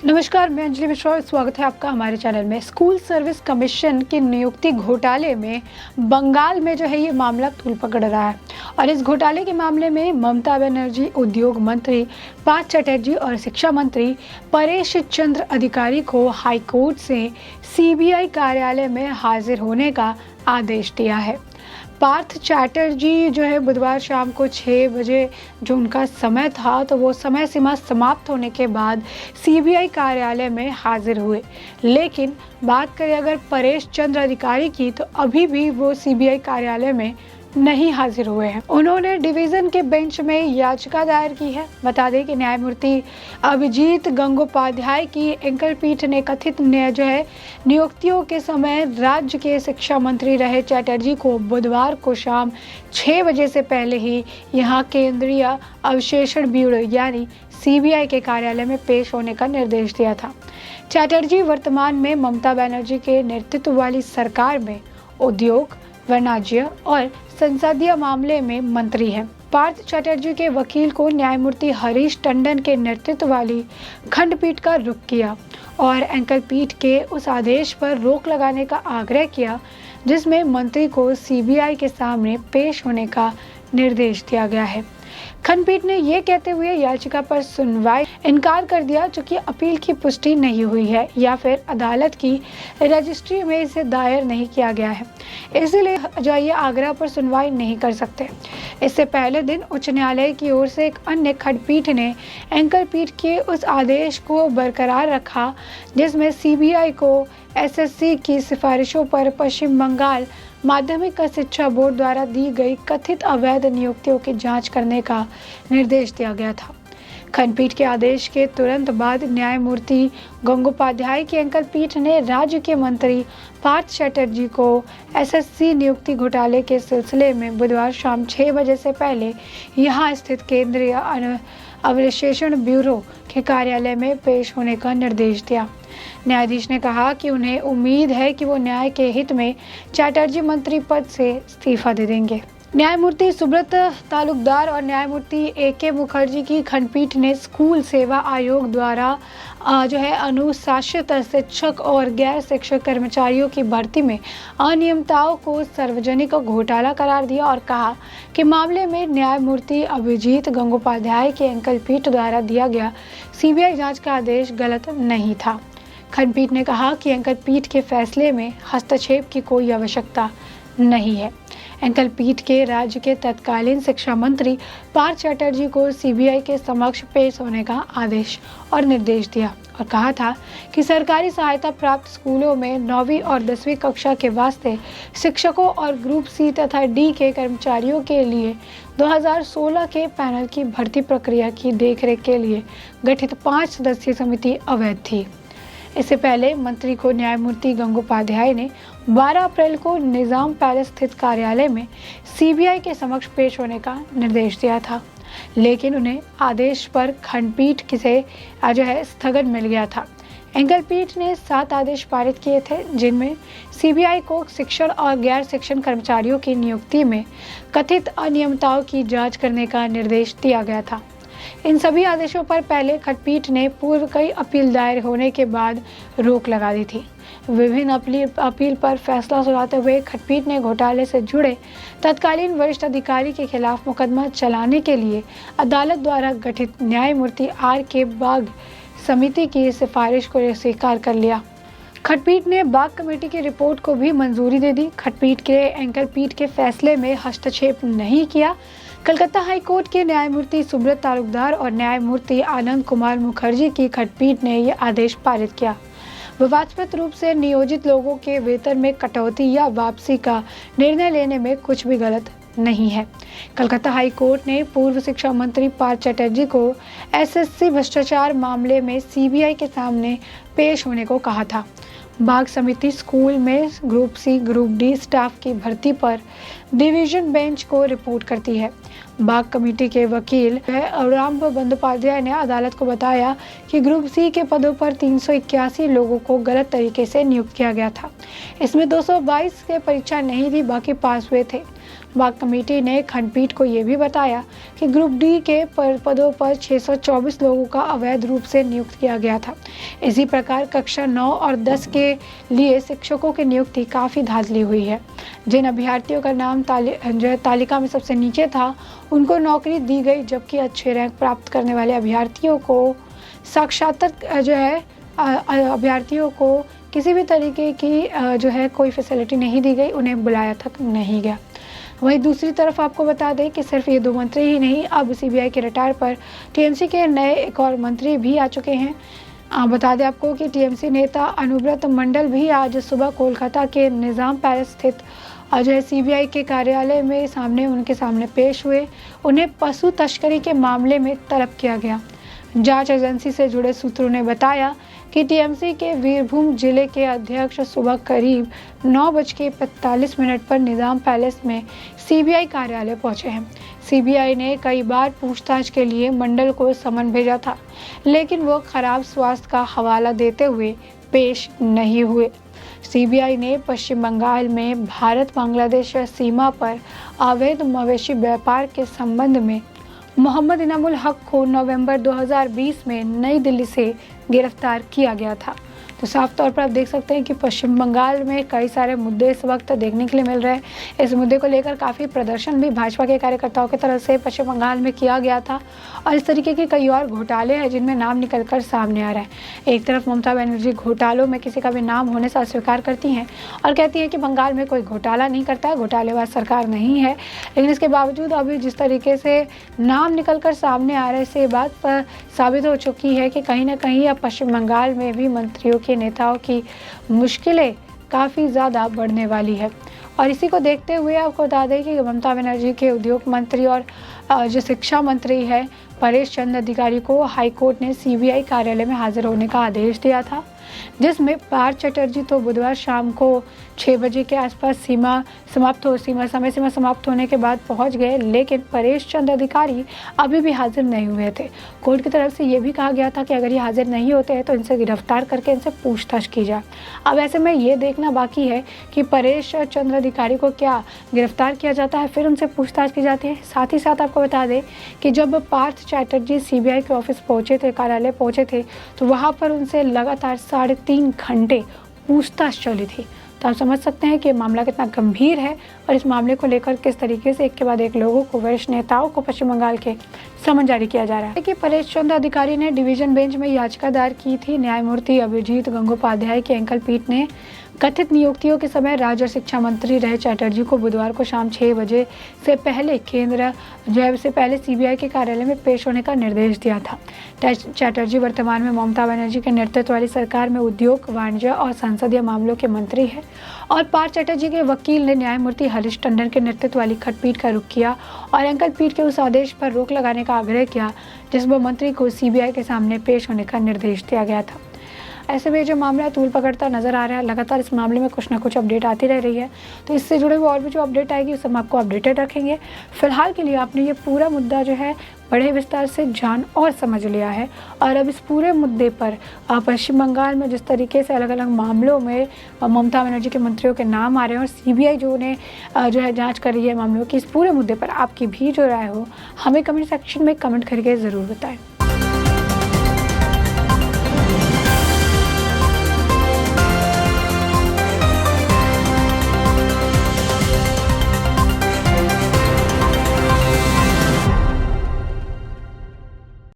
नमस्कार, मैं अंजलि मिश्रा। स्वागत है आपका हमारे चैनल में। स्कूल सर्विस कमीशन की नियुक्ति घोटाले में बंगाल में जो है ये मामला तूल पकड़ रहा है और इस घोटाले के मामले में ममता बनर्जी, उद्योग मंत्री पार्थ चटर्जी और शिक्षा मंत्री परेश चंद्र अधिकारी को हाईकोर्ट से सीबीआई कार्यालय में हाजिर होने का आदेश दिया है। पार्थ चैटर्जी जो है बुधवार शाम को 6 बजे जो उनका समय था, तो वो समय सीमा समाप्त होने के बाद सीबीआई कार्यालय में हाजिर हुए। लेकिन बात करें अगर परेश चंद्र अधिकारी की, तो अभी भी वो सीबीआई कार्यालय में नहीं हाजिर हुए हैं। उन्होंने डिवीजन के बेंच में याचिका दायर की है। बता दें कि न्यायमूर्ति अभिजीत गंगोपाध्याय की एकल पीठ ने कथित नियुक्तियों के समय राज्य के शिक्षा मंत्री रहे चैटर्जी को बुधवार को शाम 6 बजे से पहले ही यहां केंद्रीय अवशेषण ब्यूरो यानी सीबीआई के कार्यालय में पेश होने का निर्देश दिया था। चैटर्जी वर्तमान में ममता बनर्जी के नेतृत्व वाली सरकार में उद्योग, वाणिज्य और संसदीय मामले में मंत्री हैं। पार्थ चटर्जी के वकील को न्यायमूर्ति हरीश टंडन के नेतृत्व वाली खंडपीठ का रुख किया और एकल पीठ के उस आदेश पर रोक लगाने का आग्रह किया जिसमें मंत्री को सीबीआई के सामने पेश होने का निर्देश दिया गया है। खंडपीठ ने ये कहते हुए याचिका पर सुनवाई इनकार कर दिया चूंकि अपील की पुष्टि नहीं हुई है या फिर अदालत की रजिस्ट्री में इसे दायर नहीं किया गया है, इसलिए जो ये आग्रह पर सुनवाई नहीं कर सकते। इससे पहले दिन उच्च न्यायालय की ओर से एक अन्य खंडपीठ ने एकल पीठ के उस आदेश को बरकरार रखा जिसमें सीबीआई को एसएससी की सिफारिशों पर पश्चिम बंगाल माध्यमिक शिक्षा बोर्ड द्वारा दी गई कथित अवैध नियुक्तियों की जांच करने का निर्देश दिया गया था। खंडपीठ के आदेश के तुरंत बाद न्यायमूर्ति गंगोपाध्याय की एकल पीठ ने राज्य के मंत्री पार्थ चैटर्जी को एसएससी नियुक्ति घोटाले के सिलसिले में बुधवार शाम 6 बजे से पहले यहां स्थित केंद्रीय अवशेषण ब्यूरो के कार्यालय में पेश होने का निर्देश दिया। न्यायाधीश ने कहा कि उन्हें उम्मीद है कि वो न्याय के हित में चैटर्जी मंत्री पद से इस्तीफा दे देंगे। न्यायमूर्ति सुब्रत तालुकदार और न्यायमूर्ति ए.के. मुखर्जी की खंडपीठ ने स्कूल सेवा आयोग द्वारा अनुशासित शिक्षक और गैर शिक्षक कर्मचारियों की भर्ती में अनियमितताओं को सार्वजनिक घोटाला करार दिया और कहा कि मामले में न्यायमूर्ति अभिजीत गंगोपाध्याय की एकल पीठ द्वारा दिया गया सीबीआई जांच का आदेश गलत नहीं था। खंडपीठ ने कहा कि एकल पीठ के फैसले में हस्तक्षेप की कोई आवश्यकता नहीं है। एकल पीठ के राज्य के तत्कालीन शिक्षा मंत्री पार्थ चटर्जी को सीबीआई के समक्ष पेश होने का आदेश और निर्देश दिया और कहा था कि सरकारी सहायता प्राप्त स्कूलों में 9वीं और 10वीं कक्षा के वास्ते शिक्षकों और ग्रुप सी तथा डी के कर्मचारियों के लिए 2016 के पैनल की भर्ती प्रक्रिया की देखरेख के लिए गठित 5 सदस्यीय समिति अवैध थी। इससे पहले मंत्री को न्यायमूर्ति गंगोपाध्याय ने 12 अप्रैल को निजाम पैलेस स्थित कार्यालय में सीबीआई के समक्ष पेश होने का निर्देश दिया था, लेकिन उन्हें आदेश पर खंडपीठ से स्थगन मिल गया था। एकल पीठ ने 7 आदेश पारित किए थे जिनमें सीबीआई को शिक्षण और गैर शिक्षण कर्मचारियों की नियुक्ति में कथित अनियमितताओं की जांच करने का निर्देश दिया गया था। इन सभी आदेशों पर पहले खंडपीठ ने पूर्व कई अपील दायर होने के बाद रोक लगा दी थी। विभिन्न अपील पर फैसला सुनाते हुए खंडपीठ ने घोटाले से जुड़े तत्कालीन वरिष्ठ अधिकारी के खिलाफ मुकदमा चलाने के लिए अदालत द्वारा गठित न्यायमूर्ति आर.के. बाग समिति की सिफारिश को स्वीकार कर लिया। खंडपीठ ने बाग कमेटी की रिपोर्ट को भी मंजूरी दे दी। खंडपीठ के एकल पीठ के फैसले में हस्तक्षेप नहीं किया। कलकत्ता हाईकोर्ट के न्यायमूर्ति सुब्रत तालुकदार और न्यायमूर्ति आनंद कुमार मुखर्जी की खंडपीठ ने यह आदेश पारित किया। विवादास्पद रूप से नियोजित लोगों के वेतन में कटौती या वापसी का निर्णय लेने में कुछ भी गलत नहीं है। कलकत्ता हाईकोर्ट ने पूर्व शिक्षा मंत्री पार्थ चटर्जी को एसएससी भ्रष्टाचार मामले में सीबीआई के सामने पेश होने को कहा था। बाग समिति स्कूल में group C, group D staff की भर्ती पर डिवीजन बेंच को रिपोर्ट करती है। बाग कमेटी के वकील राम बंदोपाध्याय ने अदालत को बताया कि ग्रुप सी के पदों पर 381 लोगों को गलत तरीके से नियुक्त किया गया था। इसमें 222 के परीक्षा नहीं दी, बाकी पास हुए थे। वाक कमेटी ने खंडपीठ को ये भी बताया कि ग्रुप डी के पदों पर 624 लोगों का अवैध रूप से नियुक्त किया गया था। इसी प्रकार कक्षा 9 और 10 के लिए शिक्षकों की नियुक्ति काफ़ी धांधली हुई है। जिन अभ्यर्थियों का नाम तालिका में सबसे नीचे था उनको नौकरी दी गई, जबकि अच्छे रैंक प्राप्त करने वाले अभ्यर्थियों को अभ्यर्थियों को किसी भी तरीके की कोई फैसिलिटी नहीं दी गई, उन्हें बुलाया तक नहीं गया। वहीं दूसरी तरफ आपको बता दें कि सिर्फ ये 2 मंत्री ही नहीं, अब सीबीआई के रिटायर पर टीएमसी के नए एक और मंत्री भी आ चुके हैं। बता दें आपको कि टीएमसी नेता अनुव्रत मंडल भी आज सुबह कोलकाता के निज़ाम पैलेस स्थित सीबीआई के कार्यालय में उनके सामने पेश हुए। उन्हें पशु तस्करी के मामले में तलब किया गया। जांच एजेंसी से जुड़े सूत्रों ने बताया कि टीएमसी के वीरभूम जिले के अध्यक्ष सुबह करीब 9:45 पर निज़ाम पैलेस में सीबीआई कार्यालय पहुंचे हैं। सीबीआई ने कई बार पूछताछ के लिए मंडल को समन भेजा था, लेकिन वो खराब स्वास्थ्य का हवाला देते हुए पेश नहीं हुए। सीबीआई ने पश्चिम बंगाल में भारत बांग्लादेश सीमा पर अवैध मवेशी व्यापार के संबंध में मोहम्मद इनामुल हक को नवंबर 2020 में नई दिल्ली से गिरफ्तार किया गया था। तो साफ तौर पर आप देख सकते हैं कि पश्चिम बंगाल में कई सारे मुद्दे इस वक्त देखने के लिए मिल रहे हैं। इस मुद्दे को लेकर काफ़ी प्रदर्शन भी भाजपा के कार्यकर्ताओं की तरफ से पश्चिम बंगाल में किया गया था और इस तरीके के कई और घोटाले हैं जिनमें नाम निकलकर सामने आ रहा है। एक तरफ ममता बनर्जी घोटालों में किसी का भी नाम होने से अस्वीकार करती हैं और कहती हैं कि बंगाल में कोई घोटाला नहीं करता है, घोटालेबाज सरकार नहीं है, लेकिन इसके बावजूद अभी जिस तरीके से नाम निकलकर सामने आ रहे से बात पर साबित हो चुकी है कि कहीं ना कहीं अब पश्चिम बंगाल में भी मंत्रियों के नेताओं की मुश्किलें काफ़ी ज़्यादा बढ़ने वाली है। और इसी को देखते हुए आपको बता दें कि ममता बनर्जी के उद्योग मंत्री और जो शिक्षा मंत्री है परेश चंद्र अधिकारी को हाईकोर्ट ने सीबीआई कार्यालय में हाजिर होने का आदेश दिया था, जिसमें पार्थ चटर्जी तो बुधवार शाम को 6 बजे के आसपास समय सीमा समाप्त होने के बाद पहुंच गए, लेकिन परेश चंद्र अधिकारी अभी भी हाजिर नहीं हुए थे। कोर्ट की तरफ से ये भी कहा गया था कि अगर ये हाजिर नहीं होते हैं तो इनसे गिरफ्तार करके इनसे पूछताछ की जाए। अब ऐसे में ये देखना बाकी है कि परेश चंद्र अधिकारी को क्या गिरफ्तार किया जाता है, फिर उनसे पूछताछ की जाती है। साथ ही साथ आपको बता दें कि जब पार्थ चटर्जी सीबीआई के ऑफिस कार्यालय पहुँचे थे, तो वहाँ पर उनसे लगातार 3.5 घंटे पूछताछ चली थी। तो आप समझ सकते हैं कि मामला कितना गंभीर है और इस मामले को लेकर किस तरीके से एक के बाद एक लोगों को, वरिष्ठ नेताओं को पश्चिम बंगाल के समन जारी किया जा रहा है। कि परेश चंद्र अधिकारी ने डिवीजन बेंच में याचिका दायर की थी। न्यायमूर्ति अभिजीत गंगोपाध्याय की एकल पीठ ने कथित नियुक्तियों के समय राज्य और शिक्षा मंत्री रहे चटर्जी को बुधवार को शाम 6 बजे से पहले सीबीआई के कार्यालय में पेश होने का निर्देश दिया था। चटर्जी वर्तमान में ममता बनर्जी के नेतृत्व वाली सरकार में उद्योग, वाणिज्य और संसदीय मामलों के मंत्री हैं और पार्थ चटर्जी के वकील ने न्यायमूर्ति हरीश टंडन के नेतृत्व वाली खंडपीठ का रुख किया और एकल पीठ के उस आदेश पर रोक लगाने का आग्रह किया जिसमें मंत्री को सीबीआई के सामने पेश होने का निर्देश दिया गया था। ऐसे में जो मामला तूल पकड़ता नजर आ रहा है, लगातार इस मामले में कुछ ना कुछ अपडेट आती रह रही है, तो इससे जुड़े हुए और भी जो अपडेट आएगी उस हम आपको अपडेटेड रखेंगे। फिलहाल के लिए आपने ये पूरा मुद्दा जो है बड़े विस्तार से जान और समझ लिया है और अब इस पूरे मुद्दे पर पश्चिम बंगाल में जिस तरीके से अलग अलग मामलों में ममता बनर्जी के मंत्रियों के नाम आ रहे हैं और सीबीआई जो है जांच कर रही है मामलों की, इस पूरे मुद्दे पर आपकी भी जो राय हो हमें कमेंट सेक्शन में कमेंट करके ज़रूर बताएं।